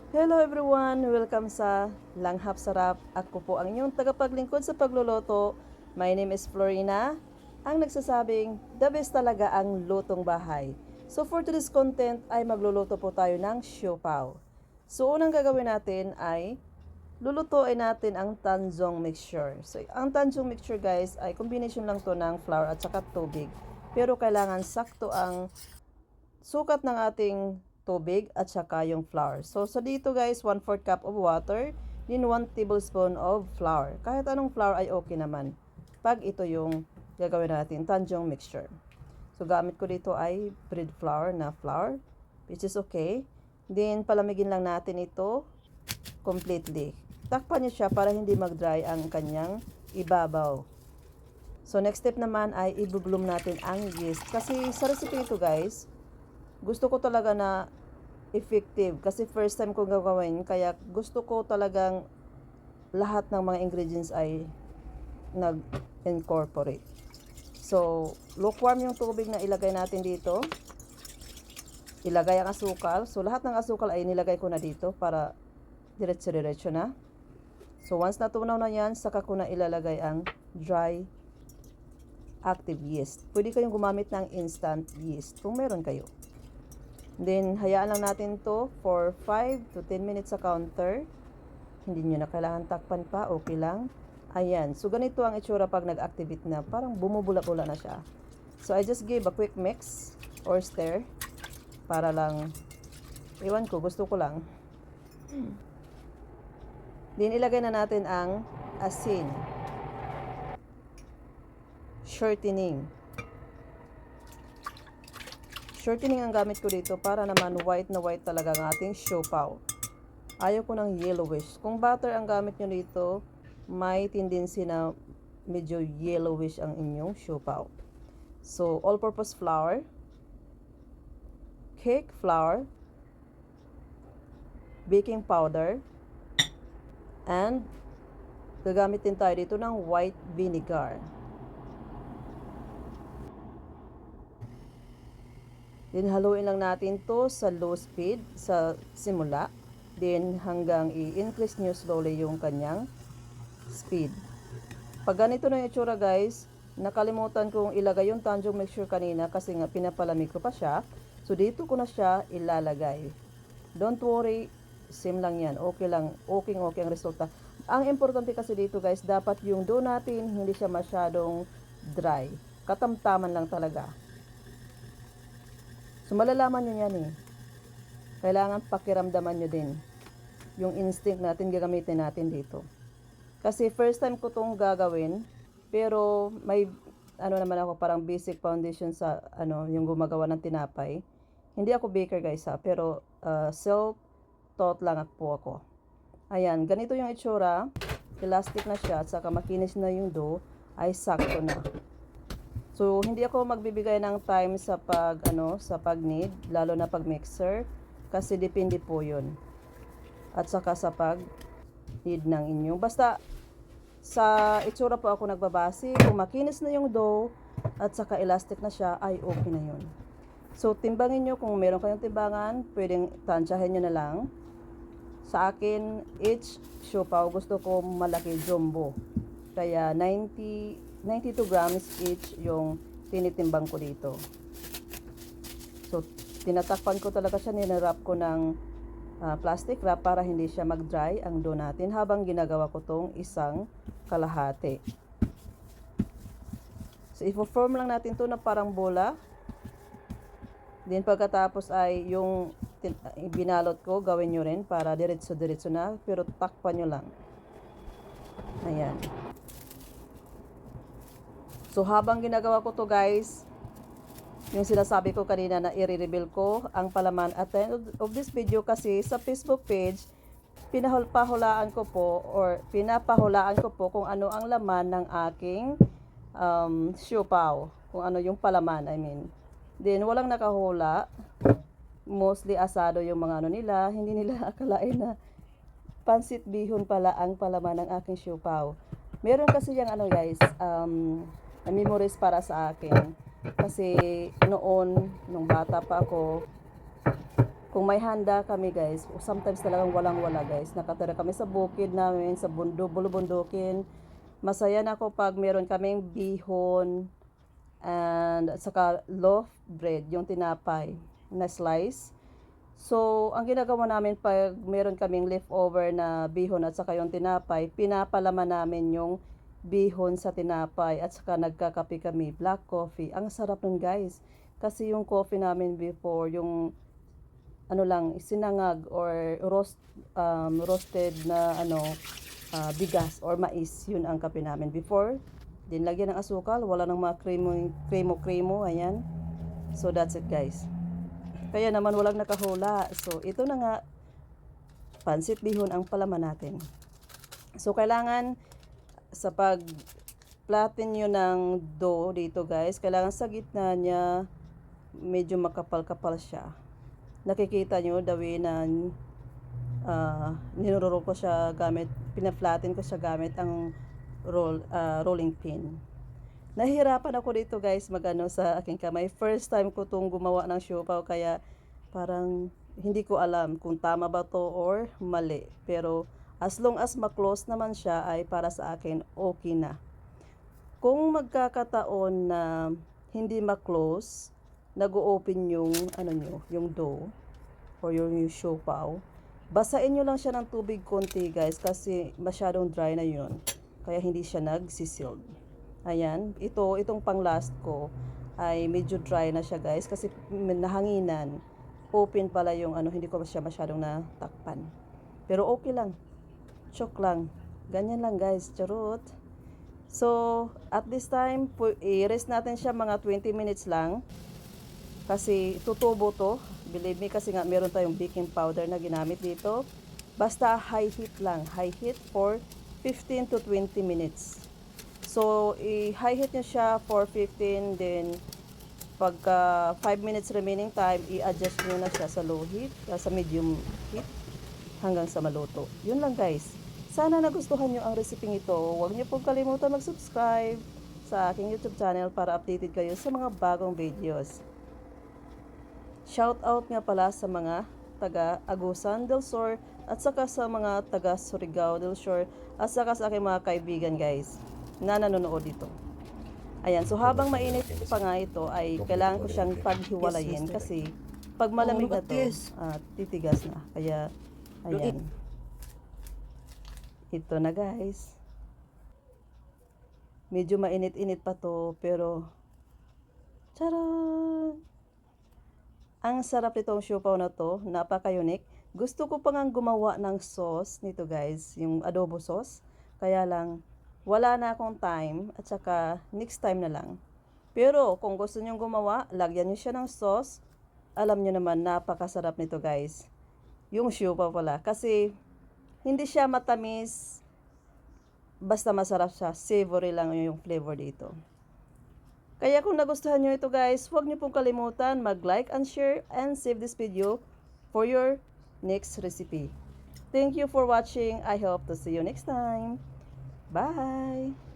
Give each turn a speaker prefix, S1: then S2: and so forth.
S1: Hello everyone! Welcome sa Langhap Sarap. Ako po ang inyong tagapaglingkod sa pagluluto. My name is Florina, ang nagsasabing the best talaga ang lutong bahay. So for today's content ay magluluto po tayo ng siopaw. So unang gagawin natin ay lulutuin natin ang tanjong mixture. So ang tanjong mixture guys ay combination lang to ng flour at saka tubig. Pero kailangan sakto ang sukat ng ating tubig at saka yung flour. So dito guys, 1/4 cup of water, then 1 tablespoon of flour. Kahit anong flour ay okay naman. Pag ito yung gagawin natin, tanjong mixture. So gamit ko dito ay bread flour na flour, which is okay. Then palamigin lang natin ito completely. Takpan niyo siya para hindi mag-dry ang kanyang ibabaw. So next step naman ay ibuglom natin ang yeast. Kasi sa recipe ito guys, gusto ko talaga na effective kasi first time ko gagawin, kaya gusto ko talagang lahat ng mga ingredients ay nag-incorporate. So lukewarm yung tubig na ilagay natin dito, ilagay ang asukal. So lahat ng asukal ay nilagay ko na dito para diretso-diretso na. So once natunaw na yan, saka ko na ilalagay ang dry active yeast. Pwede kayong gumamit ng instant yeast kung meron kayo. Then, hayaan lang natin to for 5 to 10 minutes sa counter. Hindi nyo na kailangan takpan pa, okay lang. Ayan, so ganito ang itsura pag nag-activate na, parang bumubula-bula na siya. So, I just gave a quick mix or stir para lang, iwan ko, gusto ko lang. Then, ilagay na natin ang asin, shortening. Shortening ang gamit ko dito para naman white na white talaga ang ating siopaw. Ayaw ko ng yellowish. Kung butter ang gamit nyo dito, may tendency na medyo yellowish ang inyong siopaw. So, all-purpose flour, cake flour, baking powder, and gagamit din tayo dito ng white vinegar. Then, haluin lang natin to sa low speed sa simula. Then, hanggang i-increase nyo slowly yung kanyang speed. Pag ganito na yung itsura guys, nakalimutan kong ilagay yung tanjong mixture kanina kasi nga pinapalamig ko pa siya. So, dito ko na siya ilalagay. Don't worry, same lang yan. Okay lang, okay ang resulta. Ang importante kasi dito guys, dapat yung dough natin hindi siya masyadong dry. Katamtaman lang talaga. So, malalaman nyo yan eh. Kailangan pakiramdaman nyo din yung instinct natin gagamitin natin dito. Kasi first time ko itong gagawin, pero may naman ako parang basic foundation sa yung gumagawa ng tinapay. Hindi ako baker guys ha, pero self-taught lang po ako. Ayan, ganito yung itsura. Elastic na siya at saka makinis na yung dough, ay sakto na. So, hindi ako magbibigay ng time sa pag-knead, lalo na pag mixer, kasi depende po 'yun. At saka sa pag-knead ng inyong. Basta sa itsura po ako nagbabase, kung makinis na yung dough at saka elastic na siya, ay okay na 'yun. So, timbangin nyo kung meron kayong timbangan, pwedeng tansyahin nyo na lang. Sa akin, each siopaw gusto ko malaki, jumbo. Kaya 92 grams each yung tinitimbang ko dito. So, tinatakpan ko talaga siya, ninarap ko ng plastic wrap para hindi siya mag-dry ang dough natin habang ginagawa ko tong isang kalahati. So, i-form lang natin to na parang bola. Then, pagkatapos ay yung binalot ko, gawin nyo rin para diretso-diretso na, pero takpan nyo lang. Ayan. So, habang ginagawa ko to guys, yung sinasabi ko kanina na i-reveal ko ang palaman at the end of this video kasi sa Facebook page, pinapahulaan ko po kung ano ang laman ng aking siopaw. Kung ano yung palaman, I mean. Then, walang nakahula. Mostly asado yung mga nila. Hindi nila akalain na pansit bihon pala ang palaman ng aking siopaw. Meron kasi yung guys, memories para sa akin. Kasi noon, nung bata pa ako, kung may handa kami guys, sometimes talagang walang-wala guys. Nakatira kami sa bukid namin, sa bulubundukin. Masaya na ako pag meron kaming bihon and saka loaf bread, yung tinapay na slice. So, ang ginagawa namin pag meron kaming leftover na bihon at saka yung tinapay, pinapalaman namin yung bihon sa tinapay at saka nagkakape kami, black coffee. Ang sarap nun guys. Kasi yung coffee namin before, yung ano lang, sinangag or roasted na bigas or mais, yun ang kape namin before. Din lagyan ng asukal, wala nang mga kremo, ayan. So that's it guys. Kaya naman walang nakahula. So ito na nga, pansit bihon ang palaman natin. So kailangan sa pag platin nyo ng dough dito guys, kailangan sa gitna niya medyo makapal-kapal siya. Nakikita nyo the way na ninururo ko siya gamit, pinaplatin ko siya gamit ang rolling pin. Nahihirapan ako dito guys magano sa aking kamay. First time ko tong gumawa ng siopaw, kaya parang hindi ko alam kung tama ba to or mali. Pero as long as ma-close naman siya ay para sa akin okay na. Kung magkakataon na hindi ma-close, nag-o-open yung yung dough or yung siopaw, basain nyo lang siya ng tubig konti guys, kasi masyadong dry na yun. Kaya hindi siya nagsisild. Ayan, itong pang last ko ay medyo dry na siya guys, kasi nahanginan. Open pala yung hindi ko siya masyadong natakpan. Pero okay lang. Chok lang. Ganyan lang guys, charot. So, at this time, i-rest natin siya mga 20 minutes lang. Kasi tutubo to. Believe me, kasi nga meron tayong baking powder na ginamit dito. Basta high heat lang. High heat for 15 to 20 minutes. So, i-high heat nyo siya for 15. Then, pagka 5 minutes remaining time, i-adjust nyo na siya sa low heat, sa medium heat, hanggang sa maluto. Yun lang guys. Sana nagustuhan nyo ang recipe ito. Huwag nyo pong kalimutan mag-subscribe sa aking YouTube channel para updated kayo sa mga bagong videos. Shout out nga pala sa mga taga Agusan del Sur at saka sa mga taga Surigao del Sur at saka sa aking mga kaibigan guys na nanonood dito. Ayan, so habang mainit pa nga ito ay kailangan ko siyang paghiwalayin kasi pag malamig na to, titigas na. Kaya, ayan. Ito na guys. Medyo mainit-init pa to pero charan! Ang sarap nitong siopaw na to, napaka-unique. Gusto ko pa nga gumawa ng sauce nito guys, yung adobo sauce. Kaya lang, wala na akong time at saka next time na lang. Pero kung gusto nyong gumawa, lagyan nyo siya ng sauce. Alam nyo naman, napakasarap nito guys. Yung siopaw pala. Kasi hindi siya matamis, basta masarap siya. Savory lang yung flavor dito. Kaya kung nagustuhan nyo ito guys, huwag nyo pong kalimutan mag-like and share and save this video for your next recipe. Thank you for watching. I hope to see you next time. Bye!